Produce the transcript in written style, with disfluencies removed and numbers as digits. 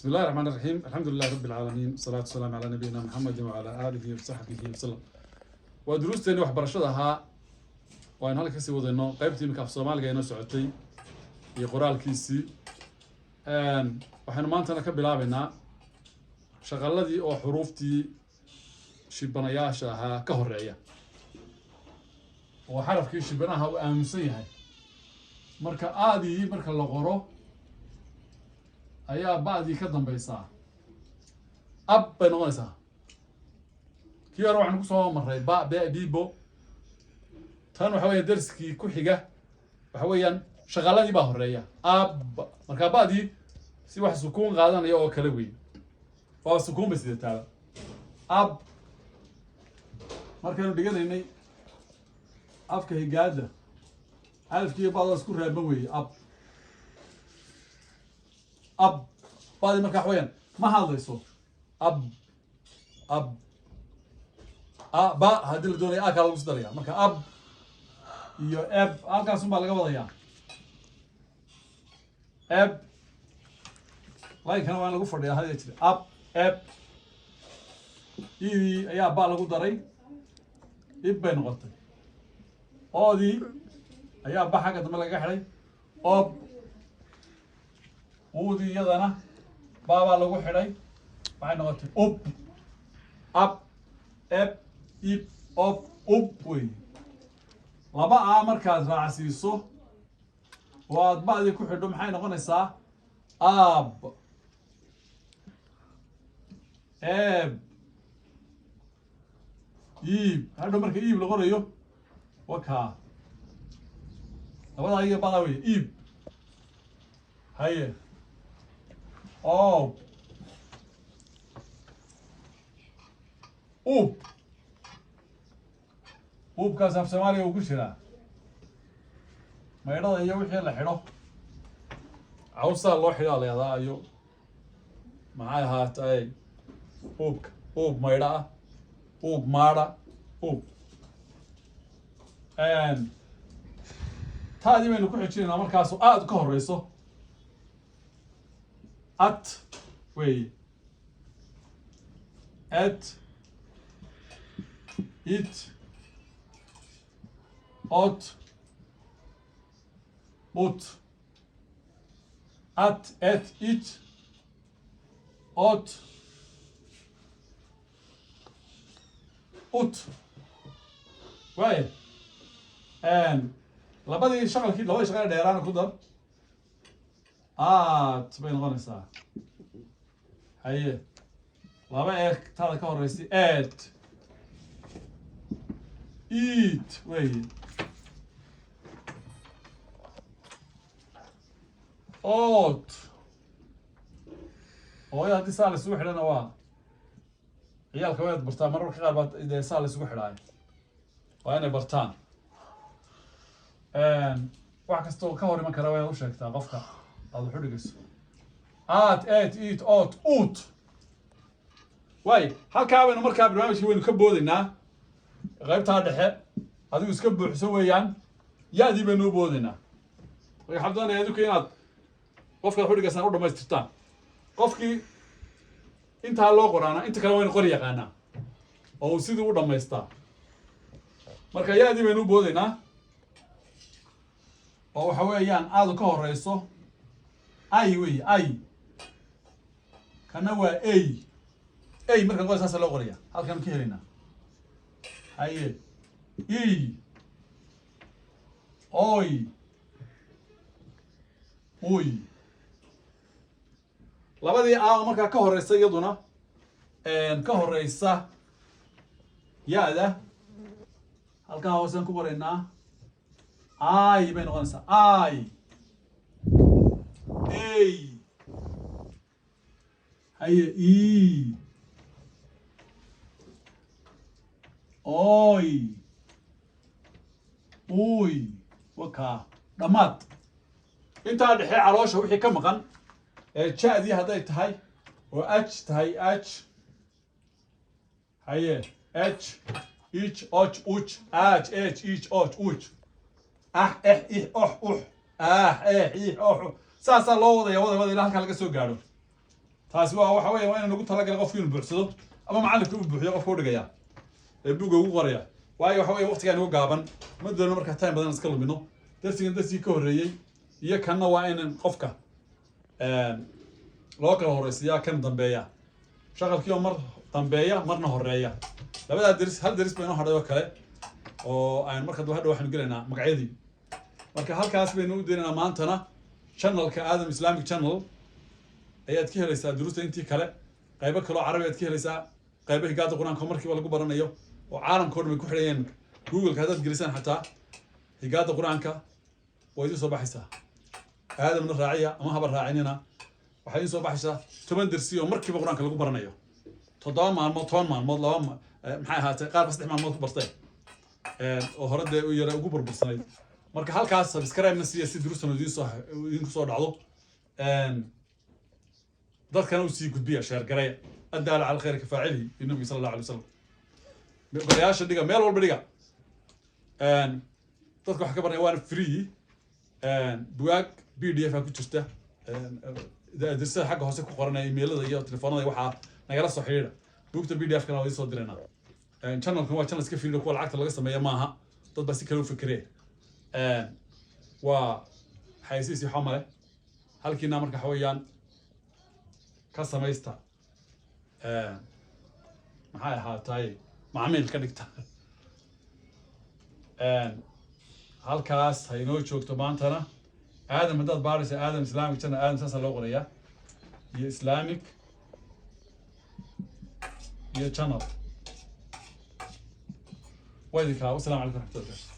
بسم الله الرحمن الرحيم الحمد لله رب العالمين والصلاة والسلام على نبينا محمد وعلى آله وصحبه وسلم ودروستين waxbarashadaha waan halka sii wadayno qaybtii markaa Soomaaliga inoo socotay iyo qoraalkiisii waxaan maanta ka bilaabaynaa shaqaladii oo xuruuftii shibanayaasha ahaa ka horeeya oo xarafkii shibanaha uu aaminsan yahay marka aadii marka la qoro ayaa baadii ka dambaysaa ab bay noqonaysaa kii hore waxaan ku soo maray ba bibo tan waxa weeye darskii ku xiga waxa weeyaan shaqaladii baa horeeya ab marka baadii si wax sukuun qaadanaya oo kala weyn waa sukuun bay sidataa ab markaanu dhiganaynay afka higaada alifkii baadaas ku raaban weeye ab baadi markaa waxweeyaan ma hadlayso ab ba haddii la doonaya kaa lagu sidaraya marka ab iyo eb halkaasun baa laga wadayaa eb linkana waa in lagu fadhiyaa hada jira ab eb idii ayaa ba lagu daray ib bay noqotay oodii ayaa ba xagga dambe lagaga xidhay ob uudii iyadana baabaa lagu xidhay waxay noqotay ub ab eb ib ob ub wey laba a markaad raacsiiso oo aad ba'dii ku xidho maxay noqonaysaa ab eb iib hadhow marka iib la qorayo wakaa labadaa iyo badaa wey iib haye ob ubkaas af Soomaaliga uu ku jiraa maydhada iyo wixii la xidho cawsaa loo xidhaa la yahdaa iyo maxay ahaatay ub maydha ah ub maadha taadii baynu ku xijinaynaa markaasu aad ka horeyso at wey at it ot ut at it ot ut waay labadii shaqal dheeraana ku dar at bay noqonaysaa haye laba eeg taada ka horeysay at eat wey ot hooyada haddii saa la isugu xidhana waa ciyaalka waad bartaan mararka qaar baa dee saa la isugu xidhaayo waa inay bartaan wax kastoo ka hor iman kara waa inaad u sheegtaa qofka aad wax u dhigayso at eat ot ut waay halkaa baynu markaa barnaamijkii waynu ka boodaynaa qaybtaa dhexe adigu iska buuxso weeyaan yaadii baynu u boodaynaa marka waxaan doonaya adinku inaad qofkaad xudhigaysaan u dhamaystirtaan qofkii intaa loo qoraana inta kale waynu qori yaqaanaa oo uu sidii u dhamaystaa marka yaadii baynu u boodaynaa oo waxa weeyaan aadu ka horeyso ay wey ay kana waa ay markaan qoray saasa loo qoraya halkaan ka helaynaa haye oy uy labadii a markaa ka horeysa iyaduna ka horeysa yaada halkaa hoosaan ku qoraynaa ay bay noqonaysaa ay haye oy uy wakaa dhammaad intaa dhexe caloosha wixii ka maqan ja'dii hadday tahay oo h tahay h haye h ich och uch ach ich och uch ih oh ih oh saasaa loo wadaya wada ilaa halkaa laga soo gaadho taasi waa waxa weeye waa in lagu talagalay qofkii inuu buuxsado ama macallinka uu buuxiyo qofka u dhigaya ee buugga ugu qoraya waayo waxa weeye waqtigaan ugu gaaban ma doonno markaa time badan iska lumino darsigan darsigii ka horreeyey iyo kanna waa in qofka loo kala horeysiiyaa kan dambeeya shaqalkii oo mar dambeeya marna horeeya labadaa daris hal daris baynu hadhay oo kale oo aan marka hadda waxaanu gelaynaa magacyadii marka halkaas baynu u deenaynaa maantana channelka Aadam Islamic Channel ayaad ka helaysaa duruusta intii kale qaybo kale oo carabi aad ka helaysaa qaybo higaada quraanka markiiba lagu baranayo oo caalamka oo dhan ku xidhayeen Google-ka haddaad gelisaan xataa higaada quraanka way idin soo baxaysaa aadamna raaciya ama haba raacinina waxay idin soo baxaysaa 10 darsi oo markiiba quraanka lagu baranayo 7 maalmood 10 maalmood laba maxay ahaatay qaar 3 maalmood ku bartay oo hore dee u yara ugu burbursanayd marka halkaas subscribe-na siiya si duruustan idinku soo dhacdo dadkana u sii gudbiya sheer gareeya addaala cala khayri ka faacilihi iyo nabiga sala allahu alay wasalam barayaasha dhiga meel walba dhiga dadka wax ka baranaya waana free bugaag PDF ku jirta darsada xagga hoose ku qoranaya emailada iyo telefoonada waxaa nagala soo xiriira buugta PDF kana waa soo direynaa channelkan waa channel iska fiiriyo kuwa lacagta laga sameeyo maaha dad baa si kale u fikireen waa xayisiisi xamale halkiina marka xawayaan ka samaysta maxay ahaatay macaamiil ka dhigta halkaas ha inoo joogto maantana aadam haddaad baaraysa aadam islamic channel aadam saasa loo qorayaa iyo islamic iyo channel waydinkaa wasalaamu calaykum waraxmatullahi